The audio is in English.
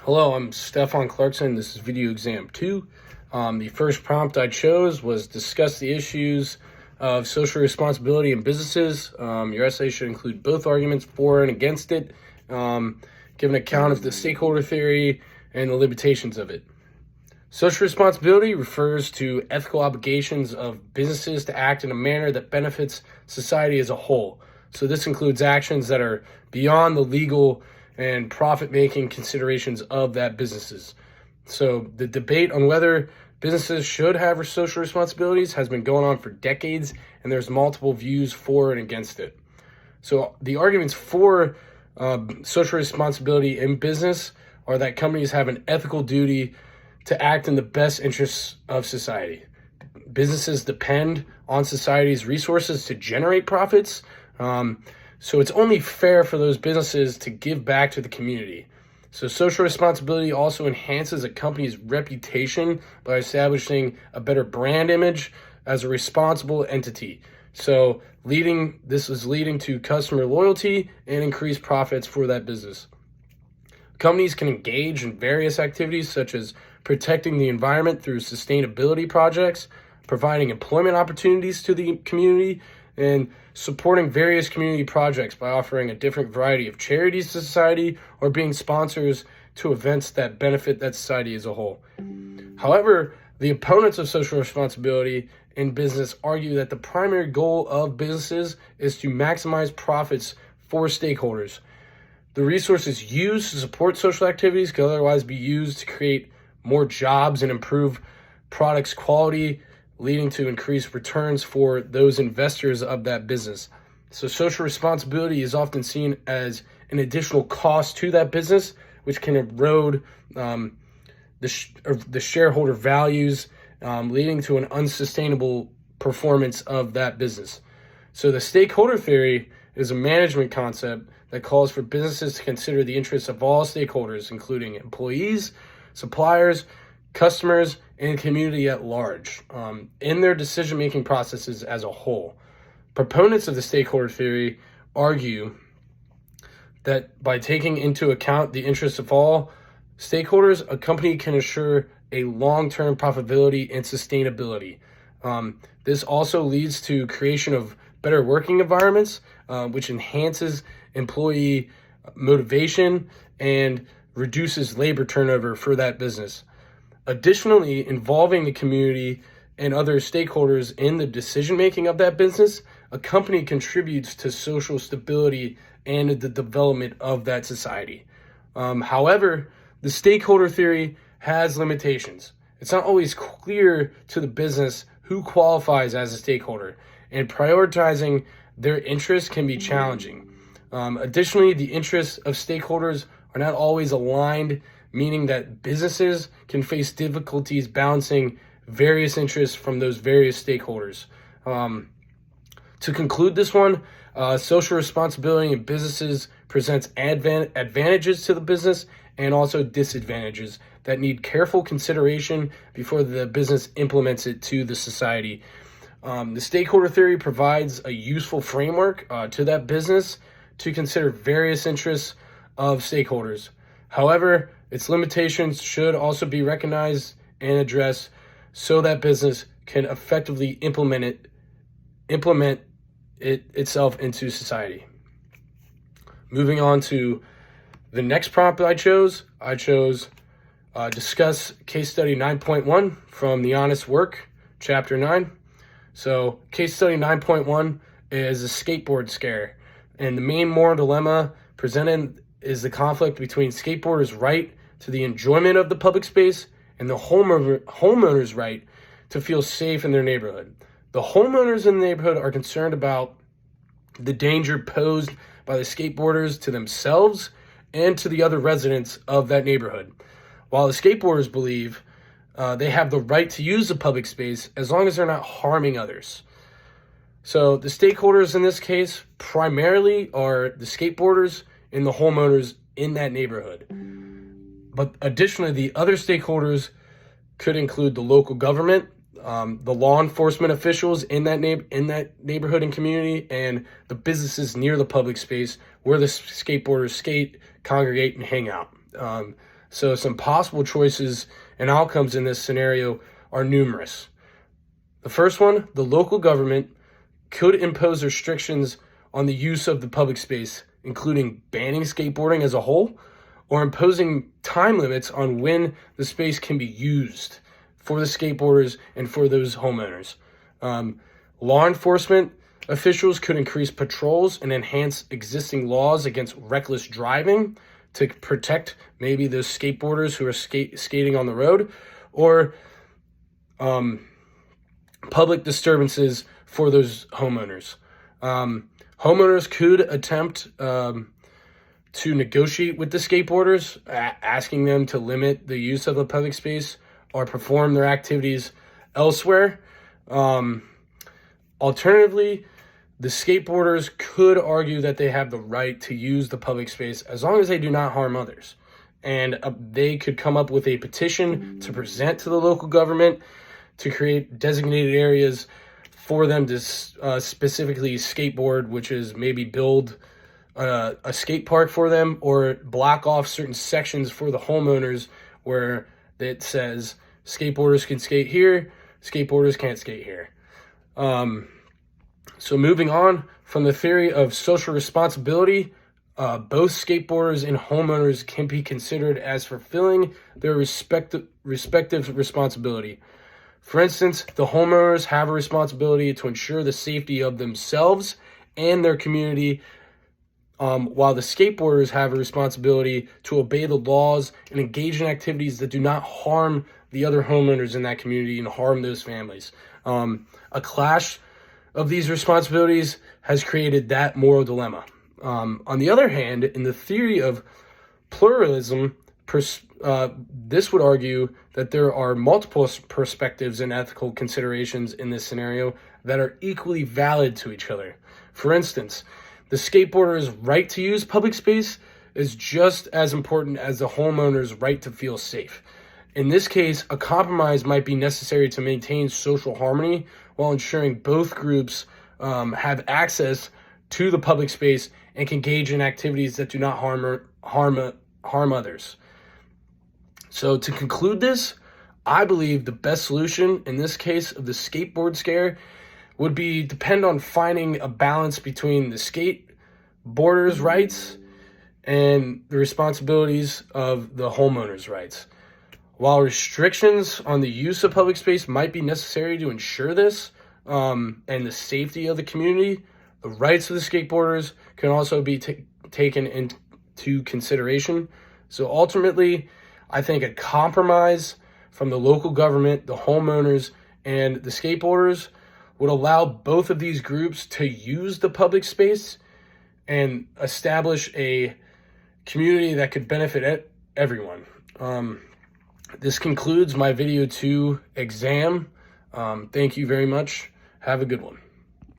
Hello, I'm Stefan Clarkson. This is video exam 2. The first prompt I chose was discuss the issues of social responsibility in businesses. Your essay should include both arguments for and against it, give an account of the stakeholder theory and the limitations of it. Social responsibility refers to ethical obligations of businesses to act in a manner that benefits society as a whole. So this includes actions that are beyond the legal and profit-making considerations of that businesses. So the debate on whether businesses should have social responsibilities has been going on for decades, and there's multiple views for and against it. So the arguments for social responsibility in business are that companies have an ethical duty to act in the best interests of society. Businesses depend on society's resources to generate profits, so it's only fair for those businesses to give back to the community. So social responsibility also enhances a company's reputation by establishing a better brand image as a responsible entity. So this is leading to customer loyalty and increased profits for that business. Companies can engage in various activities such as protecting the environment through sustainability projects, providing employment opportunities to the community, and supporting various community projects by offering a different variety of charities to society or being sponsors to events that benefit that society as a whole. However, the opponents of social responsibility in business argue that the primary goal of businesses is to maximize profits for stakeholders. The resources used to support social activities could otherwise be used to create more jobs and improve products' quality, leading to increased returns for those investors of that business. So social responsibility is often seen as an additional cost to that business, which can erode the shareholder values, leading to an unsustainable performance of that business. So the stakeholder theory is a management concept that calls for businesses to consider the interests of all stakeholders, including employees, suppliers, customers, and community at large, in their decision-making processes as a whole. Proponents of the stakeholder theory argue that by taking into account the interests of all stakeholders, a company can assure a long-term profitability and sustainability. This also leads to creation of better working environments, which enhances employee motivation and reduces labor turnover for that business. Additionally, involving the community and other stakeholders in the decision-making of that business, a company contributes to social stability and the development of that society. However, the stakeholder theory has limitations. It's not always clear to the business who qualifies as a stakeholder, and prioritizing their interests can be challenging. Additionally, the interests of stakeholders are not always aligned, meaning that businesses can face difficulties balancing various interests from those various stakeholders. To conclude this one, social responsibility in businesses presents advantages to the business and also disadvantages that need careful consideration before the business implements it to the society. The stakeholder theory provides a useful framework to that business to consider various interests of stakeholders. However, its limitations should also be recognized and addressed so that business can effectively implement it itself into society. Moving on to the next prompt I chose discuss case study 9.1 from The Honest Work, chapter 9. So case study 9.1 is a skateboard scare, and the main moral dilemma presented is the conflict between skateboarders' right to the enjoyment of the public space and the homeowner's right to feel safe in their neighborhood. The homeowners in the neighborhood are concerned about the danger posed by the skateboarders to themselves and to the other residents of that neighborhood, while the skateboarders believe they have the right to use the public space as long as they're not harming others. So the stakeholders in this case primarily are the skateboarders and the homeowners in that neighborhood. But additionally, the other stakeholders could include the local government, the law enforcement officials in that neighborhood and community, and the businesses near the public space where the skateboarders skate, congregate, and hang out. So some possible choices and outcomes in this scenario are numerous. The first one, the local government could impose restrictions on the use of the public space, including banning skateboarding as a whole or imposing time limits on when the space can be used for the skateboarders and for those homeowners. Law enforcement officials could increase patrols and enhance existing laws against reckless driving to protect maybe those skateboarders who are skating on the road, or public disturbances for those homeowners. Homeowners could attempt to negotiate with the skateboarders, asking them to limit the use of the public space or perform their activities elsewhere. Alternatively, the skateboarders could argue that they have the right to use the public space as long as they do not harm others. And they could come up with a petition to present to the local government to create designated areas for them to specifically skateboard, which is maybe build a skate park for them or block off certain sections for the homeowners where it says skateboarders can skate here, skateboarders can't skate here. So moving on from the theory of social responsibility, both skateboarders and homeowners can be considered as fulfilling their respective responsibility. For instance, the homeowners have a responsibility to ensure the safety of themselves and their community, while the skateboarders have a responsibility to obey the laws and engage in activities that do not harm the other homeowners in that community and harm those families. A clash of these responsibilities has created that moral dilemma. On the other hand, in the theory of pluralism, this would argue that there are multiple perspectives and ethical considerations in this scenario that are equally valid to each other. For instance, the skateboarder's right to use public space is just as important as the homeowner's right to feel safe. In this case, a compromise might be necessary to maintain social harmony while ensuring both groups have access to the public space and can engage in activities that do not harm others. So to conclude this, I believe the best solution in this case of the skateboard scare would be depend on finding a balance between the skateboarders' rights and the responsibilities of the homeowners' rights. While restrictions on the use of public space might be necessary to ensure this and the safety of the community, the rights of the skateboarders can also be taken into consideration. So ultimately, I think a compromise from the local government, the homeowners, and the skateboarders would allow both of these groups to use the public space and establish a community that could benefit everyone. This concludes my video 2 exam. Thank you very much. Have a good one.